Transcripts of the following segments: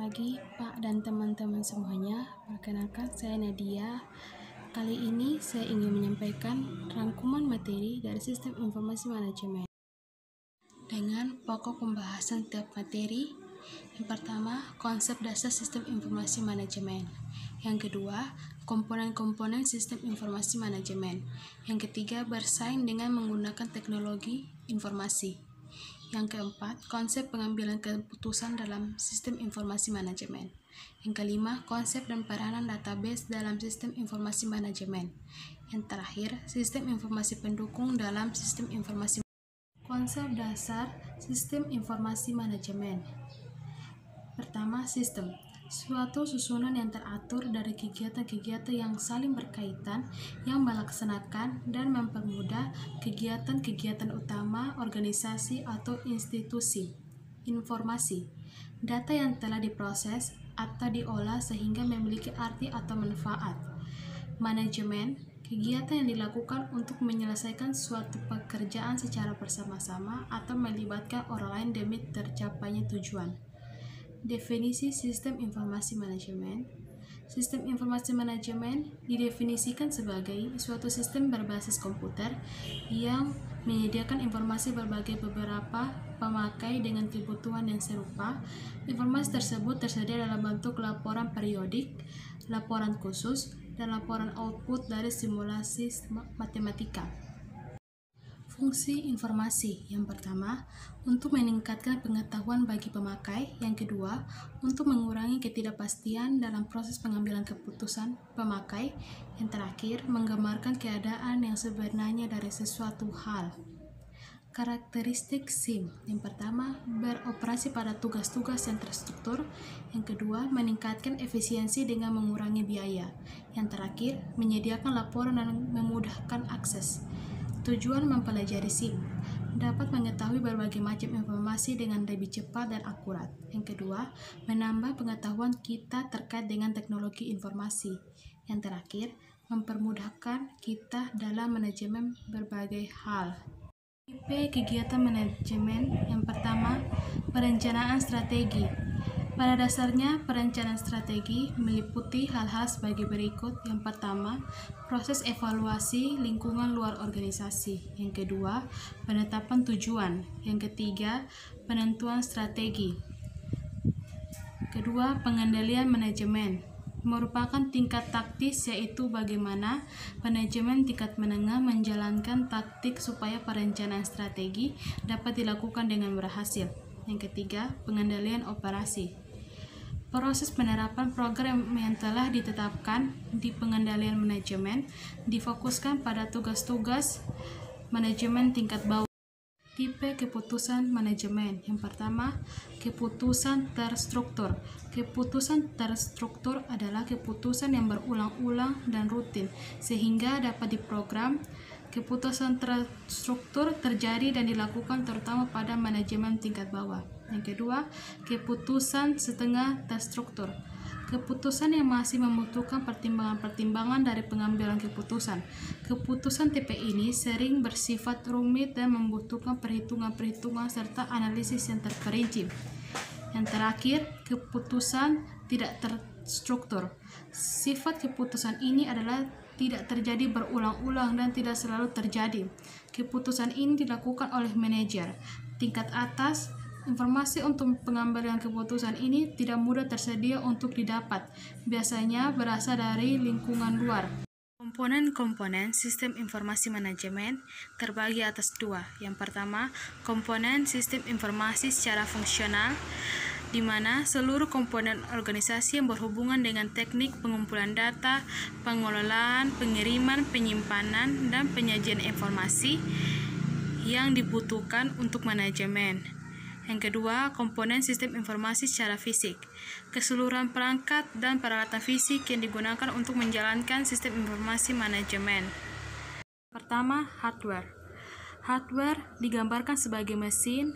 pagi Pak dan teman-teman semuanya. Perkenalkan, saya Nadia. Kali ini saya ingin menyampaikan rangkuman materi dari Sistem Informasi Manajemen dengan pokok pembahasan tiap materi. Yang pertama, konsep dasar Sistem Informasi Manajemen. Yang kedua, komponen-komponen Sistem Informasi Manajemen. Yang ketiga, bersaing dengan menggunakan teknologi informasi. Yang keempat, konsep pengambilan keputusan dalam sistem informasi manajemen. Yang kelima, konsep dan peranan database dalam sistem informasi manajemen. Yang terakhir, sistem informasi pendukung dalam sistem informasi manajemen. Konsep dasar sistem informasi manajemen. Pertama, sistem. Suatu susunan yang teratur dari kegiatan-kegiatan yang saling berkaitan yang melaksanakan dan mempermudah kegiatan-kegiatan utama organisasi atau institusi. Informasi, data yang telah diproses atau diolah sehingga memiliki arti atau manfaat. Manajemen, kegiatan yang dilakukan untuk menyelesaikan suatu pekerjaan secara bersama-sama atau melibatkan orang lain demi tercapainya tujuan. Definisi Sistem Informasi Manajemen. Sistem Informasi Manajemen didefinisikan sebagai suatu sistem berbasis komputer yang menyediakan informasi berbagai beberapa pemakai dengan kebutuhan yang serupa. Informasi tersebut tersedia dalam bentuk laporan periodik, laporan khusus, dan laporan output dari simulasi matematika. Fungsi informasi. Yang pertama, untuk meningkatkan pengetahuan bagi pemakai. Yang kedua, untuk mengurangi ketidakpastian dalam proses pengambilan keputusan pemakai. Yang terakhir, menggambarkan keadaan yang sebenarnya dari sesuatu hal. Karakteristik SIM. Yang pertama, beroperasi pada tugas-tugas yang terstruktur. Yang kedua, meningkatkan efisiensi dengan mengurangi biaya. Yang terakhir, menyediakan laporan dan memudahkan akses. Tujuan mempelajari SIM, dapat mengetahui berbagai macam informasi dengan lebih cepat dan akurat. Yang kedua, menambah pengetahuan kita terkait dengan teknologi informasi. Yang terakhir, mempermudahkan kita dalam manajemen berbagai hal. Tipe kegiatan manajemen. Yang pertama, perencanaan strategi. Pada dasarnya, perencanaan strategi meliputi hal-hal sebagai berikut. Yang pertama, proses evaluasi lingkungan luar organisasi. Yang kedua, penetapan tujuan. Yang ketiga, penentuan strategi. Kedua, pengendalian manajemen. Merupakan tingkat taktis, yaitu bagaimana manajemen tingkat menengah menjalankan taktik supaya perencanaan strategi dapat dilakukan dengan berhasil. Yang ketiga, pengendalian operasi. Proses penerapan program yang telah ditetapkan di pengendalian manajemen difokuskan pada tugas-tugas manajemen tingkat bawah. Tipe keputusan manajemen. Yang pertama, keputusan terstruktur. Keputusan terstruktur adalah keputusan yang berulang-ulang dan rutin sehingga dapat diprogram. Keputusan terstruktur terjadi dan dilakukan terutama pada manajemen tingkat bawah. Yang kedua, keputusan setengah terstruktur. Keputusan yang masih membutuhkan pertimbangan-pertimbangan dari pengambilan keputusan. Keputusan tipe ini sering bersifat rumit dan membutuhkan perhitungan-perhitungan serta analisis yang terperinci. Yang terakhir, keputusan tidak terstruktur. Sifat keputusan ini adalah tidak terjadi berulang-ulang dan tidak selalu terjadi. Keputusan ini dilakukan oleh manajer tingkat atas. Informasi untuk pengambilan keputusan ini tidak mudah tersedia untuk didapat. Biasanya berasal dari lingkungan luar. Komponen-komponen sistem informasi manajemen terbagi atas dua. Yang pertama, komponen sistem informasi secara fungsional, di mana seluruh komponen organisasi yang berhubungan dengan teknik pengumpulan data, pengelolaan, pengiriman, penyimpanan, dan penyajian informasi yang dibutuhkan untuk manajemen. Yang kedua, komponen sistem informasi secara fisik, keseluruhan perangkat dan peralatan fisik yang digunakan untuk menjalankan sistem informasi manajemen. Pertama, hardware. Hardware digambarkan sebagai mesin,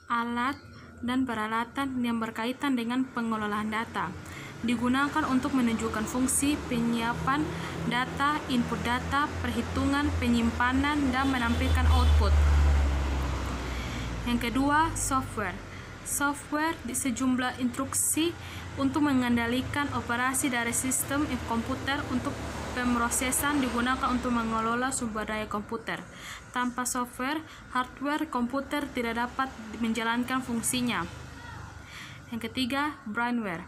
alat, dan peralatan yang berkaitan dengan pengelolaan data. Digunakan untuk menunjukkan fungsi penyiapan data, input data, perhitungan, penyimpanan, dan menampilkan output. Yang kedua, software. Software di sejumlah instruksi untuk mengendalikan operasi dari sistem komputer untuk pemrosesan digunakan untuk mengelola sumber daya komputer. Tanpa software, hardware komputer tidak dapat menjalankan fungsinya. Yang ketiga, brainware.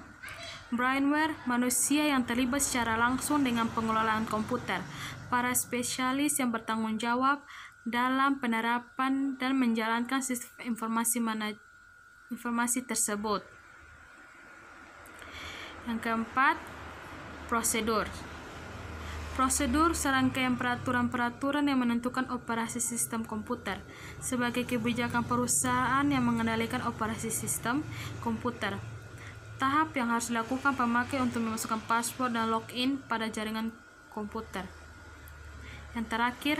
Brainware, manusia yang terlibat secara langsung dengan pengelolaan komputer. Para spesialis yang bertanggung jawab dalam penerapan dan menjalankan sistem informasi tersebut. Yang keempat, prosedur. Prosedur serangkaian peraturan-peraturan yang menentukan operasi sistem komputer sebagai kebijakan perusahaan yang mengendalikan operasi sistem komputer. Tahap yang harus dilakukan pemakai untuk memasukkan password dan login pada jaringan komputer. Yang terakhir,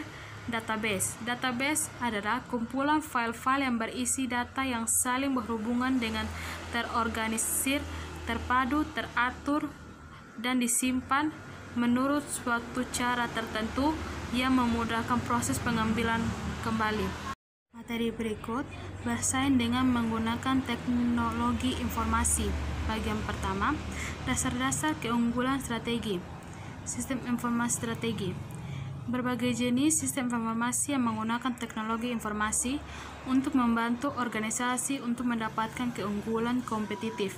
database. Database adalah kumpulan file-file yang berisi data yang saling berhubungan dengan terorganisir, terpadu, teratur, dan disimpan menurut suatu cara tertentu yang memudahkan proses pengambilan kembali. Materi berikut bersaing dengan menggunakan teknologi informasi. Bagian pertama, dasar-dasar keunggulan strategi. Sistem informasi strategi. Berbagai jenis sistem informasi yang menggunakan teknologi informasi untuk membantu organisasi untuk mendapatkan keunggulan kompetitif,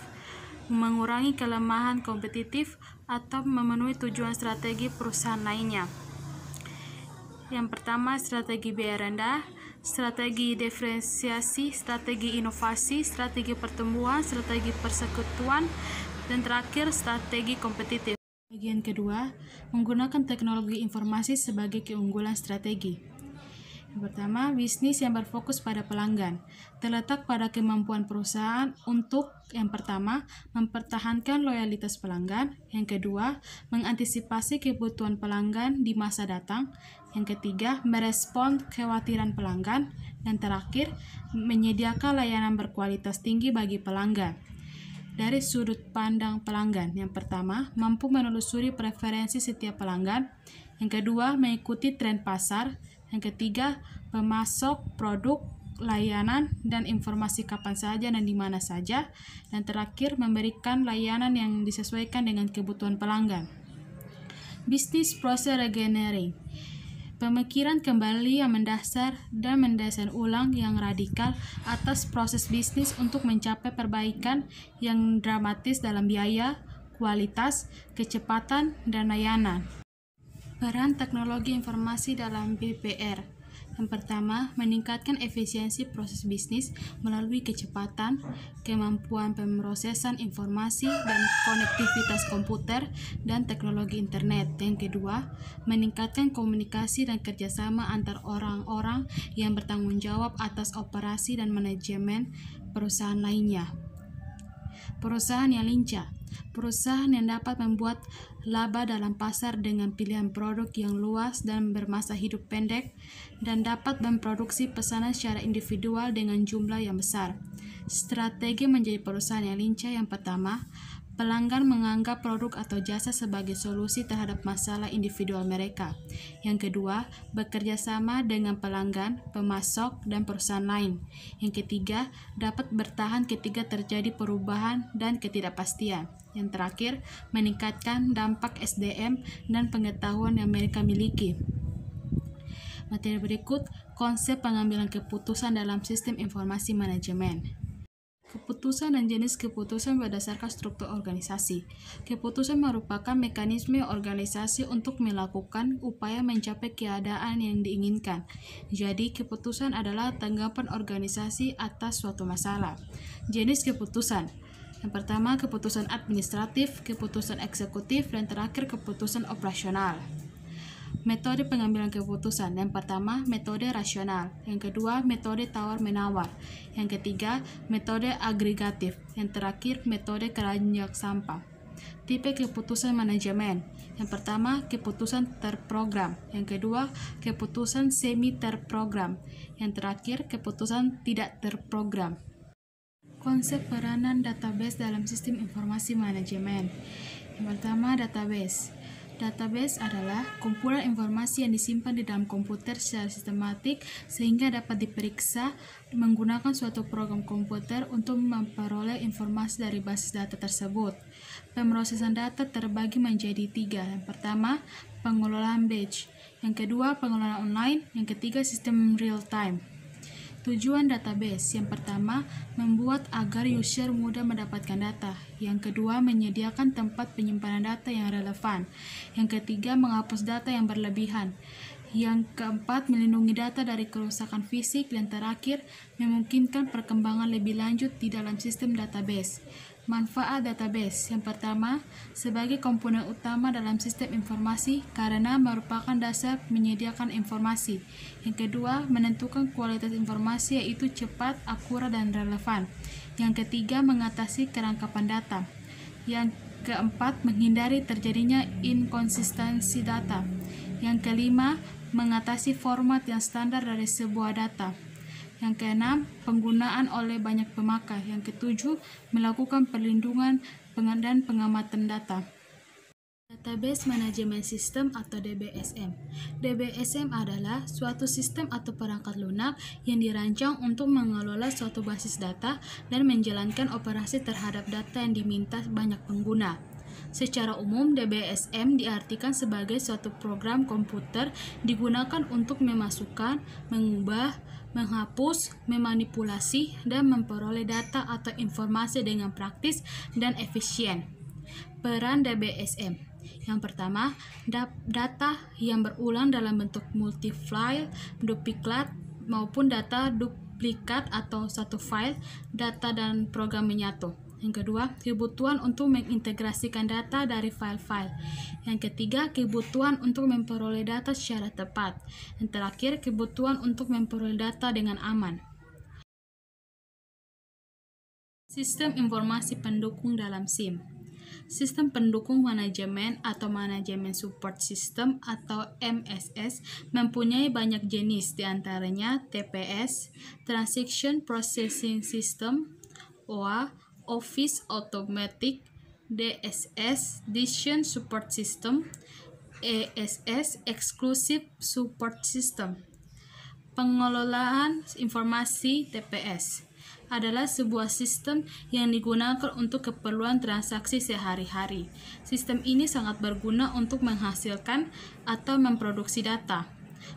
mengurangi kelemahan kompetitif, atau memenuhi tujuan strategi perusahaan lainnya. Yang pertama, strategi biaya rendah, strategi diferensiasi, strategi inovasi, strategi pertumbuhan, strategi persekutuan, dan terakhir strategi kompetitif. Bagian kedua, menggunakan teknologi informasi sebagai keunggulan strategi. Yang pertama, bisnis yang berfokus pada pelanggan. Terletak pada kemampuan perusahaan untuk yang pertama, mempertahankan loyalitas pelanggan. Yang kedua, mengantisipasi kebutuhan pelanggan di masa datang. Yang ketiga, merespon kekhawatiran pelanggan. Dan terakhir, menyediakan layanan berkualitas tinggi bagi pelanggan. Dari sudut pandang pelanggan, yang pertama, mampu menelusuri preferensi setiap pelanggan. Yang kedua, mengikuti tren pasar. Yang ketiga, memasok produk, layanan, dan informasi kapan saja dan di mana saja. Dan terakhir, memberikan layanan yang disesuaikan dengan kebutuhan pelanggan. Business Process Reengineering. Pemikiran kembali yang mendasar dan mendesain ulang yang radikal atas proses bisnis untuk mencapai perbaikan yang dramatis dalam biaya, kualitas, kecepatan, dan layanan. Peran teknologi informasi dalam BPR. Yang pertama, meningkatkan efisiensi proses bisnis melalui kecepatan, kemampuan pemrosesan informasi, dan konektivitas komputer dan teknologi internet. Yang kedua, meningkatkan komunikasi dan kerjasama antar orang-orang yang bertanggung jawab atas operasi dan manajemen perusahaan lainnya. Perusahaan yang lincah. Perusahaan yang dapat membuat laba dalam pasar dengan pilihan produk yang luas dan bermasa hidup pendek, dan dapat memproduksi pesanan secara individual dengan jumlah yang besar. Strategi menjadi perusahaan yang lincah. Yang pertama, pelanggan menganggap produk atau jasa sebagai solusi terhadap masalah individual mereka. Yang kedua, bekerja sama dengan pelanggan, pemasok, dan perusahaan lain. Yang ketiga, dapat bertahan ketika terjadi perubahan dan ketidakpastian. Yang terakhir, meningkatkan dampak SDM dan pengetahuan yang mereka miliki. Materi berikut, konsep pengambilan keputusan dalam sistem informasi manajemen. Keputusan dan jenis keputusan berdasarkan struktur organisasi. Keputusan merupakan mekanisme organisasi untuk melakukan upaya mencapai keadaan yang diinginkan. Jadi, keputusan adalah tanggapan organisasi atas suatu masalah. Jenis keputusan. Yang pertama, keputusan administratif, keputusan eksekutif, dan terakhir keputusan operasional. Metode pengambilan keputusan. Yang pertama, metode rasional. Yang kedua, metode tawar-menawar. Yang ketiga, metode agregatif. Yang terakhir, metode keranjang sampah. Tipe keputusan manajemen. Yang pertama, keputusan terprogram. Yang kedua, keputusan semi terprogram. Yang terakhir, keputusan tidak terprogram. Konsep peranan database dalam sistem informasi manajemen. Yang pertama, database. Database adalah kumpulan informasi yang disimpan di dalam komputer secara sistematik sehingga dapat diperiksa menggunakan suatu program komputer untuk memperoleh informasi dari basis data tersebut. Pemrosesan data terbagi menjadi 3. Yang pertama, pengelolaan batch. Yang kedua, pengelolaan online. Yang ketiga, sistem real time. Tujuan database yang pertama, membuat agar user mudah mendapatkan data. Yang kedua, menyediakan tempat penyimpanan data yang relevan. Yang ketiga, menghapus data yang berlebihan. Yang keempat, melindungi data dari kerusakan fisik. Dan terakhir, memungkinkan perkembangan lebih lanjut di dalam sistem database. Manfaat database yang pertama, sebagai komponen utama dalam sistem informasi karena merupakan dasar menyediakan informasi. Yang kedua, menentukan kualitas informasi yaitu cepat, akurat, dan relevan. Yang ketiga, mengatasi kerangkapan data. Yang keempat, menghindari terjadinya inkonsistensi data. Yang kelima, mengatasi format yang standar dari sebuah data. Yang keenam, penggunaan oleh banyak pemakai. Yang ketujuh, melakukan perlindungan dan pengamatan data. Database Management System atau DBSM. DBSM adalah suatu sistem atau perangkat lunak yang dirancang untuk mengelola suatu basis data dan menjalankan operasi terhadap data yang diminta banyak pengguna. Secara umum, DBSM diartikan sebagai suatu program komputer digunakan untuk memasukkan, mengubah, menghapus, memanipulasi, dan memperoleh data atau informasi dengan praktis dan efisien. Peran DBSM. Yang pertama, data yang berulang dalam bentuk multifile, duplikat, maupun data duplikat atau satu file, data dan program menyatu. Yang kedua, kebutuhan untuk mengintegrasikan data dari file-file. Yang ketiga, kebutuhan untuk memperoleh data secara tepat. Yang terakhir, kebutuhan untuk memperoleh data dengan aman. Sistem informasi pendukung dalam SIM. Sistem pendukung manajemen atau Management Support System atau MSS mempunyai banyak jenis, diantaranya TPS, Transaction Processing System, OA, Office Automatic, DSS, Decision Support System, ESS, Exclusive Support System. Pengelolaan informasi TPS adalah sebuah sistem yang digunakan untuk keperluan transaksi sehari-hari. Sistem ini sangat berguna untuk menghasilkan atau memproduksi data.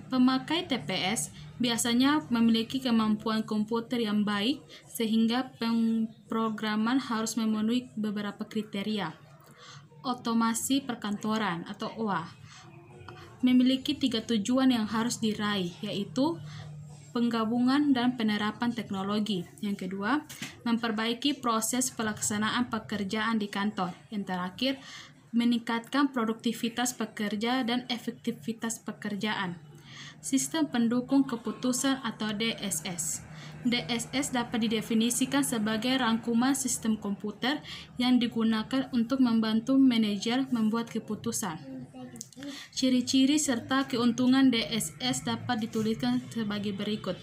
Pemakai TPS biasanya memiliki kemampuan komputer yang baik sehingga pemrograman harus memenuhi beberapa kriteria. Otomasi perkantoran atau OA memiliki 3 tujuan yang harus diraih, yaitu penggabungan dan penerapan teknologi. Yang kedua, memperbaiki proses pelaksanaan pekerjaan di kantor. Yang terakhir, meningkatkan produktivitas pekerja dan efektivitas pekerjaan. Sistem pendukung keputusan atau DSS. DSS dapat didefinisikan sebagai rangkuman sistem komputer yang digunakan untuk membantu manajer membuat keputusan. Ciri-ciri serta keuntungan DSS dapat dituliskan sebagai berikut.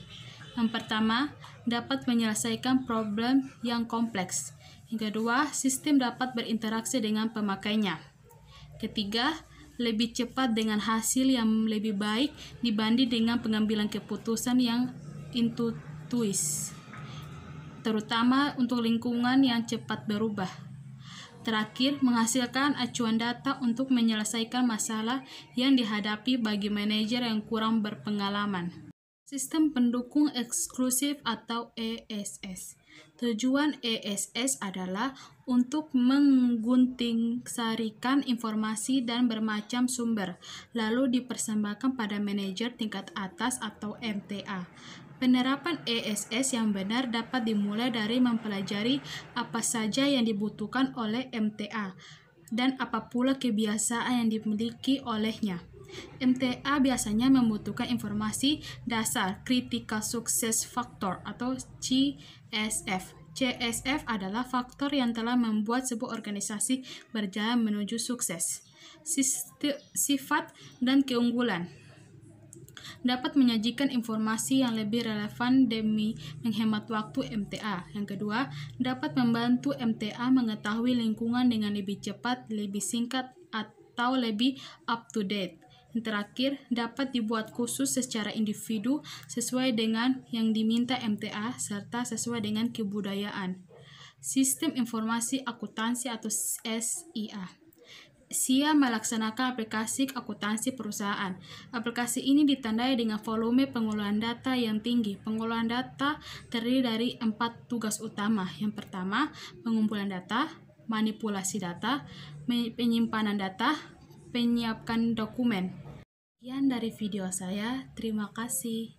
Yang pertama, dapat menyelesaikan problem yang kompleks. Yang kedua, sistem dapat berinteraksi dengan pemakainya. Ketiga, lebih cepat dengan hasil yang lebih baik dibanding dengan pengambilan keputusan yang intuitif, terutama untuk lingkungan yang cepat berubah. Terakhir, menghasilkan acuan data untuk menyelesaikan masalah yang dihadapi bagi manajer yang kurang berpengalaman. Sistem pendukung eksklusif atau ESS. Tujuan ESS adalah untuk menggunting-sarikan informasi dan bermacam sumber, lalu dipersembahkan pada manajer tingkat atas atau MTA. Penerapan ESS yang benar dapat dimulai dari mempelajari apa saja yang dibutuhkan oleh MTA dan apa pula kebiasaan yang dimiliki olehnya. MTA biasanya membutuhkan informasi dasar Critical Success Factor atau CSF. CSF adalah faktor yang telah membuat sebuah organisasi berjalan menuju sukses. Sifat dan keunggulan dapat menyajikan informasi yang lebih relevan demi menghemat waktu MTA. Yang kedua, dapat membantu MTA mengetahui lingkungan dengan lebih cepat, lebih singkat, atau lebih up to date. Yang terakhir, dapat dibuat khusus secara individu sesuai dengan yang diminta MTA serta sesuai dengan kebudayaan. Sistem Informasi Akuntansi atau SIA. SIA melaksanakan aplikasi akuntansi perusahaan. Aplikasi ini ditandai dengan volume pengolahan data yang tinggi. Pengolahan data terdiri dari 4 tugas utama. Yang pertama, pengumpulan data, manipulasi data, penyimpanan data, penyiapkan dokumen. Sekian dari video saya. Terima kasih.